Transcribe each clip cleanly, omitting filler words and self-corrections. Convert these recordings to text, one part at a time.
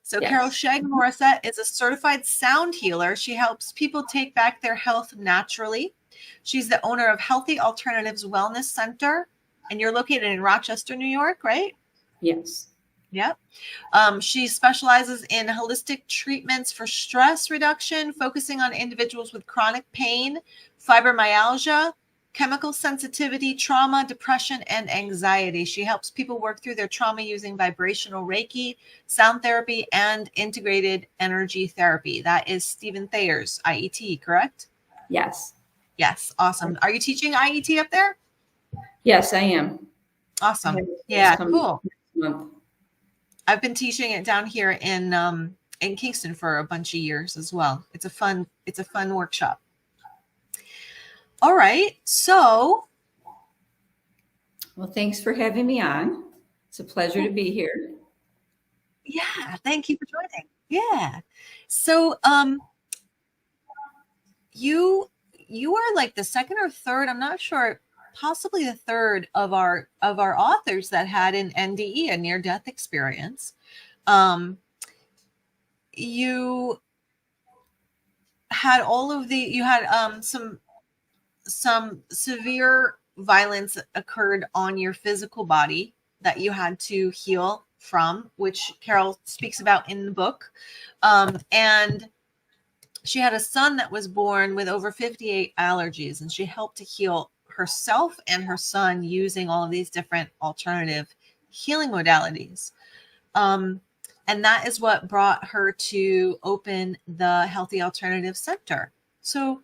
So Carol Yes. Shag Morissette is a certified sound healer. She helps people take back their health naturally. She's the owner of Healthy Alternatives Wellness Center, and you're located in Rochester, New York, right? Yes. Yep. She specializes in holistic treatments for stress reduction, focusing on individuals with chronic pain, fibromyalgia, chemical sensitivity, trauma, depression, and anxiety. She helps people work through their trauma using vibrational Reiki, sound therapy, and integrated energy therapy. That is Stephen Thayer's IET, correct? Yes. Yes. Awesome. Are you teaching IET up there? Yes, I am. Awesome. Yeah, cool. I've been teaching it down here in Kingston for a bunch of years as well. It's a fun workshop. All right. So, well, thanks for having me on. It's a pleasure to be here. Yeah, thank you for joining. Yeah. So, you are like the second or third, I'm not sure, possibly the third of our authors that had an NDE, a near-death experience. You had some severe violence occurred on your physical body that you had to heal from, which Carol speaks about in the book. And she had a son that was born with over 58 allergies, and she helped to heal herself and her son using all of these different alternative healing modalities. And that is what brought her to open the Healthy Alternative Center. So,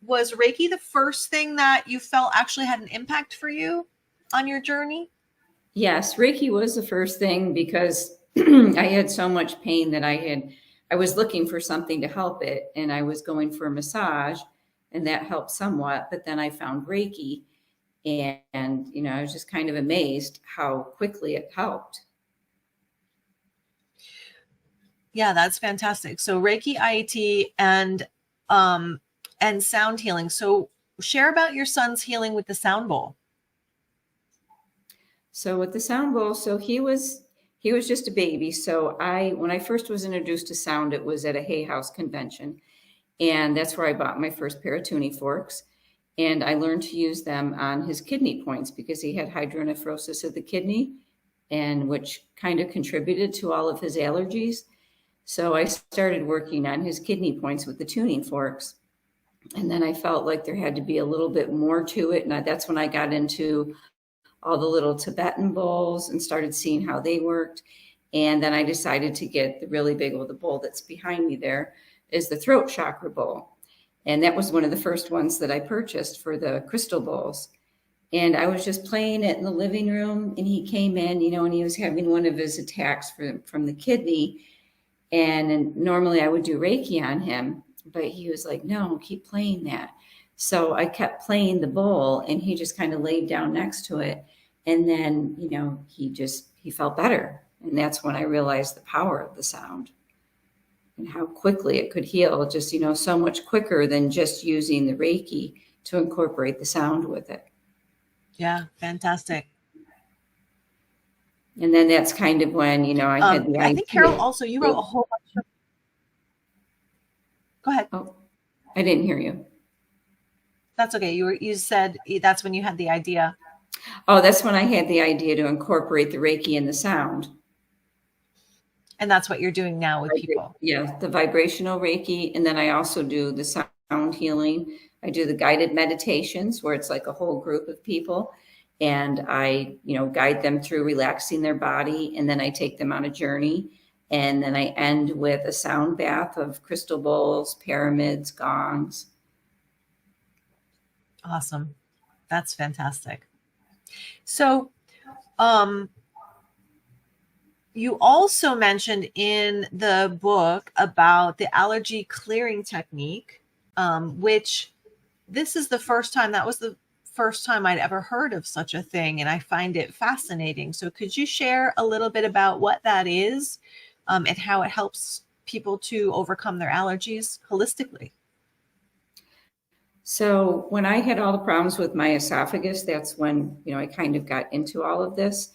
was Reiki the first thing that you felt actually had an impact for you on your journey? Yes, Reiki was the first thing because I had so much pain that I was looking for something to help it, and I was going for a massage, and that helped somewhat. But then I found Reiki, and I was just kind of amazed how quickly it helped. Yeah, that's fantastic. So Reiki, IET, and sound healing. So share about your son's healing with the sound bowl. So with the sound bowl, so he was just a baby. So when I first was introduced to sound, it was at a Hay House convention. And that's where I bought my first pair of tuning forks. And I learned to use them on his kidney points because he had hydronephrosis of the kidney, and which kind of contributed to all of his allergies. So I started working on his kidney points with the tuning forks. And then I felt like there had to be a little bit more to it. And that's when I got into all the little Tibetan bowls and started seeing how they worked. And then I decided to get the really big one, the bowl that's behind me there is the throat chakra bowl. And that was one of the first ones that I purchased for the crystal bowls. And I was just playing it in the living room, and he came in, and he was having one of his attacks from the kidney. And normally I would do Reiki on him, but he was like, no, keep playing that. So I kept playing the bowl, and he just kind of laid down next to it. And then, he felt better. And that's when I realized the power of the sound and how quickly it could heal, just, so much quicker than just using the Reiki to incorporate the sound with it. Yeah, fantastic. And then that's kind of when, I had the idea. I think, Carol, also, you wrote a whole bunch of... Go ahead. Oh, I didn't hear you. That's okay. You said that's when you had the idea. Oh, that's when I had the idea to incorporate the Reiki and the sound. And that's what you're doing now with people. Yeah, the vibrational Reiki. And then I also do the sound healing. I do the guided meditations where it's like a whole group of people. And I, guide them through relaxing their body. And then I take them on a journey. And then I end with a sound bath of crystal bowls, pyramids, gongs. Awesome. That's fantastic. So, you also mentioned in the book about the allergy clearing technique, which this is the first time, that was the first time I'd ever heard of such a thing. And I find it fascinating. So could you share a little bit about what that is, and how it helps people to overcome their allergies holistically? So when I had all the problems with my esophagus, that's when, I kind of got into all of this.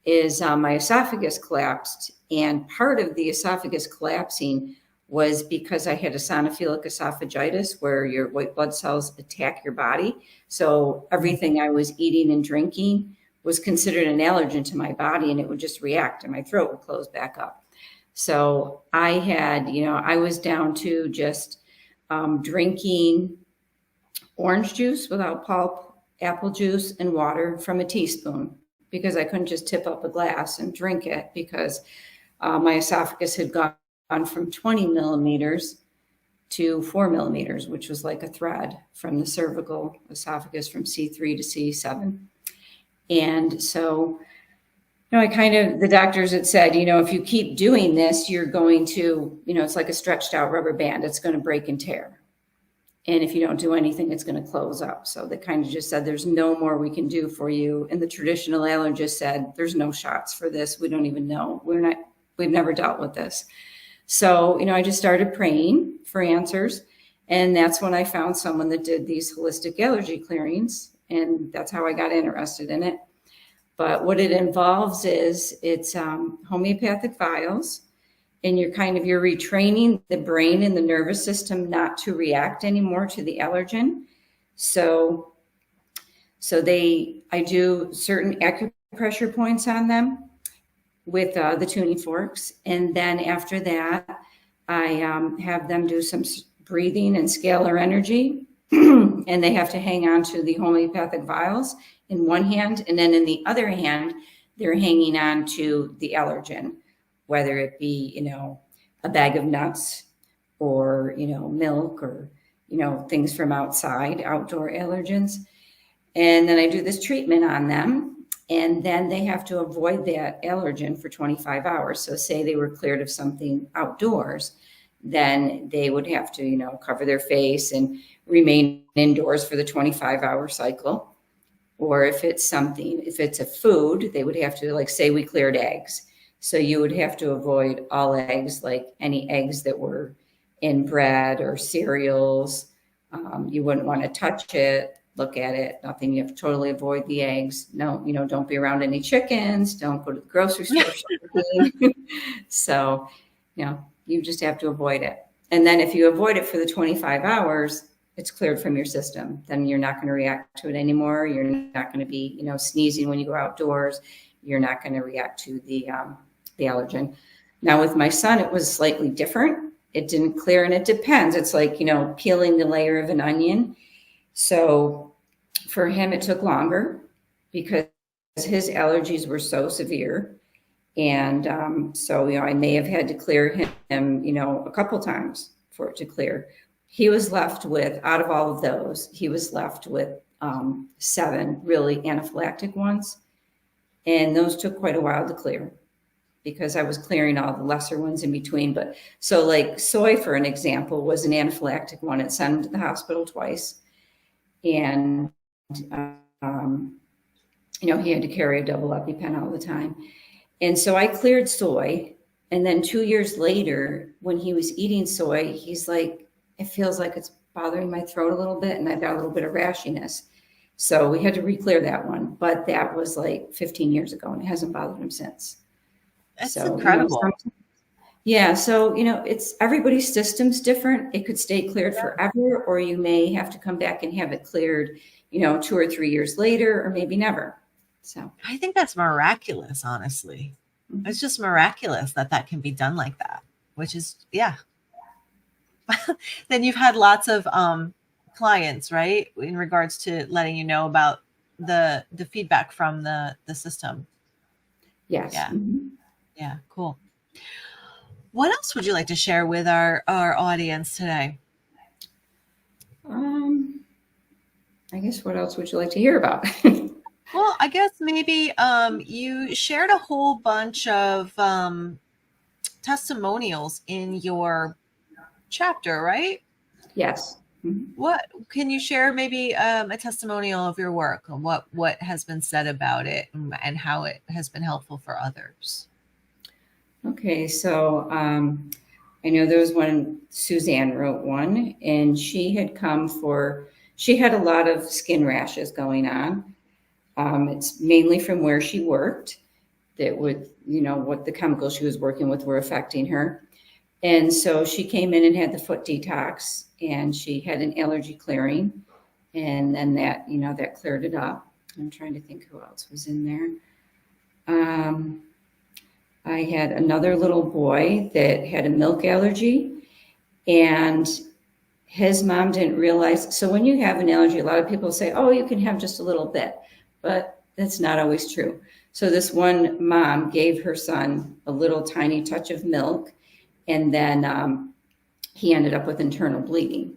is my esophagus collapsed. And part of the esophagus collapsing was because I had eosinophilic esophagitis, where your white blood cells attack your body. So everything I was eating and drinking was considered an allergen to my body, and it would just react and my throat would close back up. So I had, I was down to just drinking orange juice without pulp, apple juice, and water from a teaspoon, because I couldn't just tip up a glass and drink it, because my esophagus had gone from 20 millimeters to 4 millimeters, which was like a thread from the cervical esophagus from C3 to C7. And so, the doctors had said, if you keep doing this, you're going to, it's like a stretched out rubber band. It's going to break and tear. And if you don't do anything, it's going to close up. So they kind of just said, there's no more we can do for you. And the traditional allergist said, there's no shots for this. We don't even know. We've never dealt with this. So, I just started praying for answers. And that's when I found someone that did these holistic allergy clearings. And that's how I got interested in it. But what it involves is it's homeopathic vials, and you're retraining the brain and the nervous system not to react anymore to the allergen. So I do certain acupressure points on them with the tuning forks. And then after that, I have them do some breathing and scalar energy. And they have to hang on to the homeopathic vials in one hand. And then in the other hand, they're hanging on to the allergen, whether it be, a bag of nuts or, milk or, things from outside, outdoor allergens. And then I do this treatment on them. And then they have to avoid that allergen for 25 hours. So say they were cleared of something outdoors, then they would have to, cover their face and remain indoors for the 25-hour cycle. Or if it's a food, they would have to, say we cleared eggs. So you would have to avoid all eggs, like any eggs that were in bread or cereals. You wouldn't want to touch it, look at it, nothing. You have to totally avoid the eggs. No, don't be around any chickens. Don't go to the grocery store shopping. So, you just have to avoid it. And then if you avoid it for the 25 hours, it's cleared from your system. Then you're not going to react to it anymore. You're not going to be, sneezing when you go outdoors. You're not going to react to the allergen. Now with my son, it was slightly different. It didn't clear, and it depends. It's like, peeling the layer of an onion. So for him, it took longer because his allergies were so severe. And so, I may have had to clear him, a couple times for it to clear. He was left with, out of all of those, he was left with 7 really anaphylactic ones. And those took quite a while to clear because I was clearing all the lesser ones in between. But so like soy, for an example, was an anaphylactic one. It sent him to the hospital twice. And, he had to carry a double EpiPen all the time. And so I cleared soy. And then 2 years later, when he was eating soy, he's like, it feels like it's bothering my throat a little bit. And I've got a little bit of rashiness. So we had to re-clear that one. But that was like 15 years ago, and it hasn't bothered him since. That's incredible. Yeah. So, it's everybody's system's different. It could stay cleared forever, or you may have to come back and have it cleared, 2 or 3 years later, or maybe never. So I think that's miraculous, honestly. Mm-hmm. It's just miraculous that can be done like that, which is, yeah. Then you've had lots of clients, right? In regards to letting you know about the feedback from the system. Yes. Yeah. Mm-hmm. Yeah. Cool. What else would you like to share with our audience today? I guess what else would you like to hear about? Well, I guess maybe you shared a whole bunch of testimonials in your chapter, right? Yes. Mm-hmm. What can you share? Maybe a testimonial of your work and what has been said about it and how it has been helpful for others. Okay, so I know there was one. Suzanne wrote one, and she had she had a lot of skin rashes going on. It's mainly from where she worked, that would, what the chemicals she was working with were affecting her. And so she came in and had the foot detox, and she had an allergy clearing. And then that, that cleared it up. I'm trying to think who else was in there. I had another little boy that had a milk allergy, and his mom didn't realize. So when you have an allergy, a lot of people say, oh, you can have just a little bit, but that's not always true. So this one mom gave her son a little tiny touch of milk, and then he ended up with internal bleeding.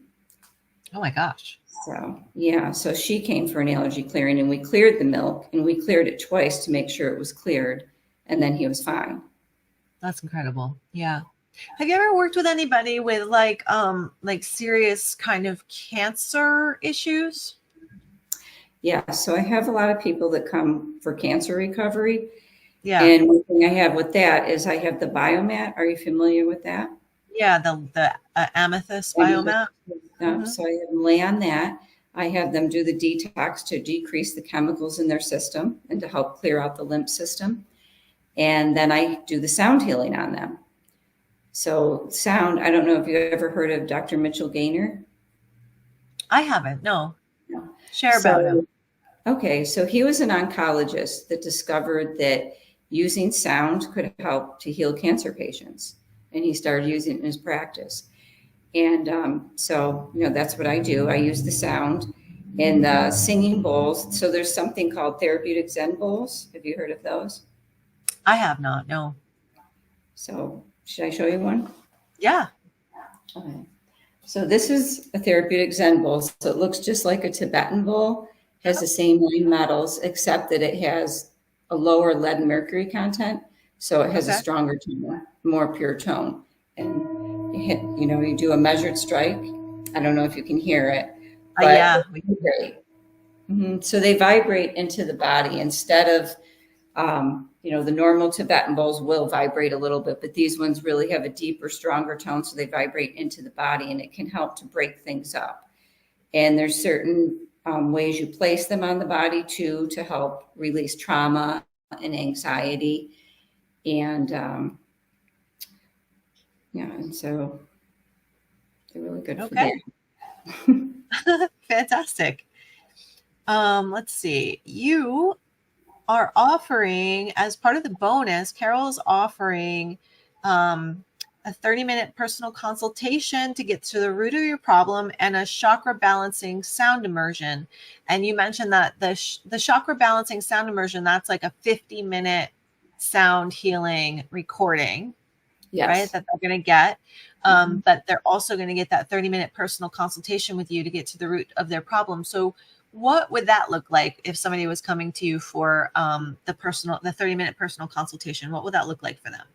Oh my gosh. So, yeah, so she came for an allergy clearing, and we cleared the milk, and we cleared it twice to make sure it was cleared, and then he was fine. That's incredible. Yeah. Have you ever worked with anybody with like serious kind of cancer issues? Yeah, so I have a lot of people that come for cancer recovery. Yeah. And one thing I have with that is I have the biomat. Are you familiar with that? Yeah, the amethyst biomat. Mm-hmm. So I have them lay on that. I have them do the detox to decrease the chemicals in their system and to help clear out the lymph system. And then I do the sound healing on them. So sound, I don't know if you ever heard of Dr. Mitchell Gaynor. I haven't, no. No. Share about him. Okay, so he was an oncologist that discovered that using sound could help to heal cancer patients. And he started using it in his practice. And so, that's what I do. I use the sound and the singing bowls. So there's something called therapeutic Zen bowls. Have you heard of those? I have not, no. So should I show you one? Yeah. Okay. So this is a therapeutic Zen bowl. So it looks just like a Tibetan bowl, has the same 9 metals, except that it has a lower lead and mercury content. So it has a stronger tone, more pure tone. And you do a measured strike. I don't know if you can hear it. But yeah. We vibrate. Mm-hmm. So they vibrate into the body instead of, the normal Tibetan bowls will vibrate a little bit, but these ones really have a deeper, stronger tone. So they vibrate into the body, and it can help to break things up. And there's certain ways you place them on the body too, to help release trauma and anxiety. And, and so they're really good for that. Fantastic. Let's see. You are offering, as part of the bonus, Carol is offering a 30-minute personal consultation to get to the root of your problem and a chakra balancing sound immersion. And you mentioned that the chakra balancing sound immersion, that's like a 50-minute sound healing recording. Yes. Right, that they're going to get. But they're also going to get that 30-minute personal consultation with you to get to the root of their problem. So what would that look like if somebody was coming to you for the 30-minute personal consultation? What would that look like for them?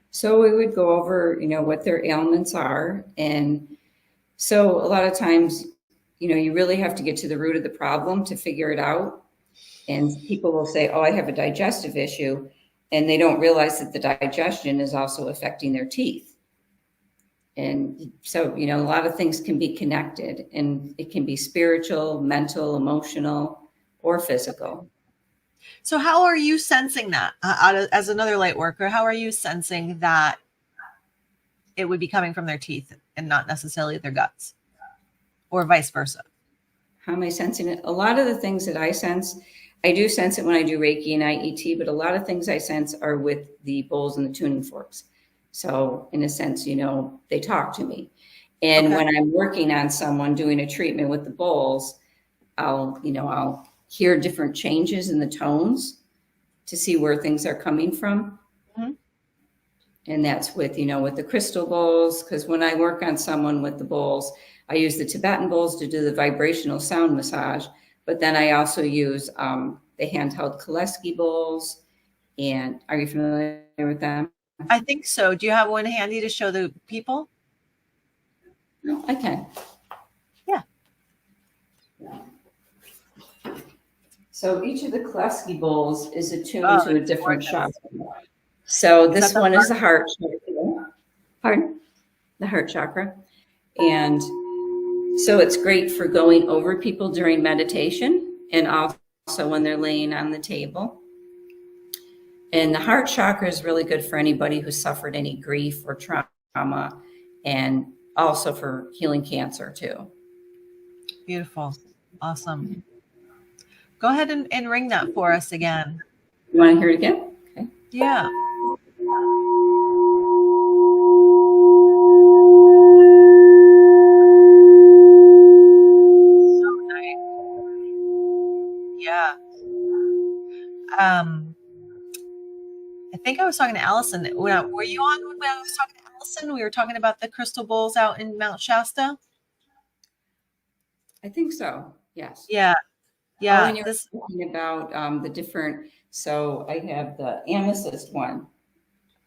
So we would go over, what their ailments are. And so a lot of times, you really have to get to the root of the problem to figure it out. And people will say, oh, I have a digestive issue. And they don't realize that the digestion is also affecting their teeth. And so, a lot of things can be connected, and it can be spiritual, mental, emotional, or physical. So how are you sensing that as another light worker? How are you sensing that it would be coming from their teeth and not necessarily their guts, or vice versa? How am I sensing it? A lot of the things that I sense, I do sense it when I do Reiki and IET, but a lot of things I sense are with the bowls and the tuning forks. So in a sense, they talk to me. And when I'm working on someone doing a treatment with the bowls, I'll hear different changes in the tones to see where things are coming from. Mm-hmm. And that's with the crystal bowls, because when I work on someone with the bowls, I use the Tibetan bowls to do the vibrational sound massage. But then I also use the handheld Koleski bowls. And are you familiar with them? I think so. Do you have one handy to show the people? No, I can. Yeah. So each of the Koleski bowls is attuned to a different chakra. So this one is the heart chakra. Pardon? The heart chakra. And so it's great for going over people during meditation and also when they're laying on the table. And the heart chakra is really good for anybody who suffered any grief or trauma, and also for healing cancer too. Beautiful. Awesome. Go ahead and ring that for us again. You want to hear it again? Okay. Yeah. So nice. Yeah. I think I was talking to Allison. Were you on when I was talking to Allison? We were talking about the crystal bowls out in Mount Shasta. I think so. Yes. Yeah. Oh, Yeah. and you're talking about the different. So I have the amethyst one.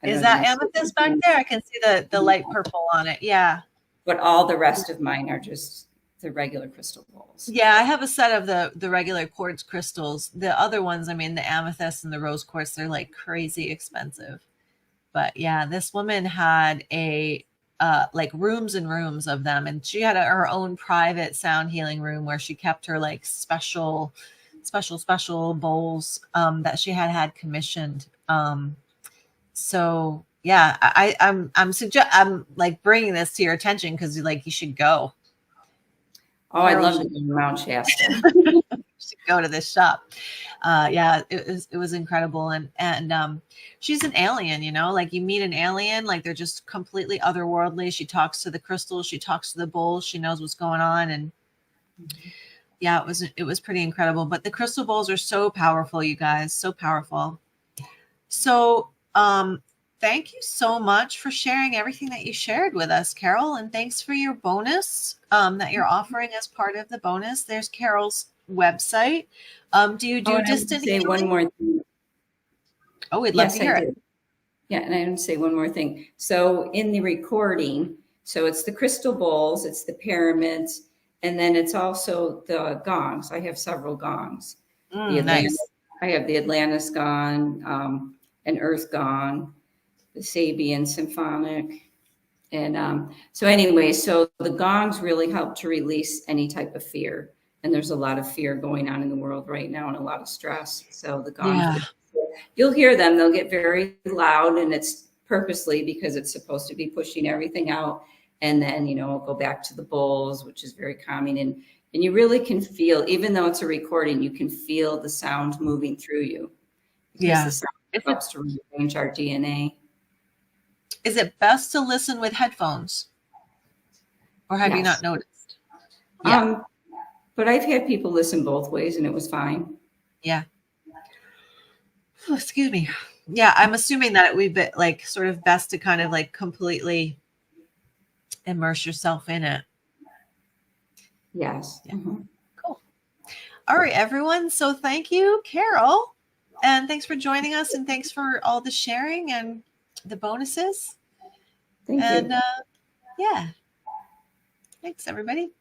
Is that amethyst back there? I can see the light purple on it. Yeah. But all the rest of mine are just the regular crystal bowls. Yeah, I have a set of the regular quartz crystals. The other ones, I mean, the amethyst and the rose quartz, they're like crazy expensive. But yeah, this woman had a like rooms and rooms of them, and she had her own private sound healing room where she kept her like special bowls that she had commissioned. So yeah, I'm like bringing this to your attention because like you should go. Oh, I'd love to go to Mount Shasta. Should go to this shop. Yeah, it was incredible, and she's an alien, you know, like you meet an alien, like they're just completely otherworldly. She talks to the crystals, she talks to the bowls, she knows what's going on, and yeah, it was pretty incredible. But the crystal bowls are so powerful, you guys, so powerful. So thank you so much for sharing everything that you shared with us, Carol, and thanks for your bonus that you're offering as part of the bonus. There's Carol's website. Do you do distant healing? One more thing. Oh, we'd love to hear it. Yeah, and I want to say one more thing. So in the recording, so it's the crystal bowls, it's the pyramids, and then it's also the gongs. I have several gongs. Nice. I have the Atlantis gong, an Earth gong, the Sabian symphonic. And so anyway, so the gongs really help to release any type of fear. And there's a lot of fear going on in the world right now and a lot of stress. So the gongs, you'll hear them. They'll get very loud, and it's purposely because it's supposed to be pushing everything out. And then, you know, go back to the bowls, which is very calming. And you really can feel, even though it's a recording, you can feel the sound moving through you. Yeah. The sound helps to rearrange our DNA. Is it best to listen with headphones? Or have you not noticed? Yeah. But I've had people listen both ways and it was fine. Yeah. Oh, excuse me. Yeah, I'm assuming that it would be like sort of best to kind of like completely immerse yourself in it. Yes. Yeah. Cool. All right, everyone. So thank you, Carol. And thanks for joining us, and thanks for all the sharing and the bonuses. Thank you. Yeah. Thanks, everybody.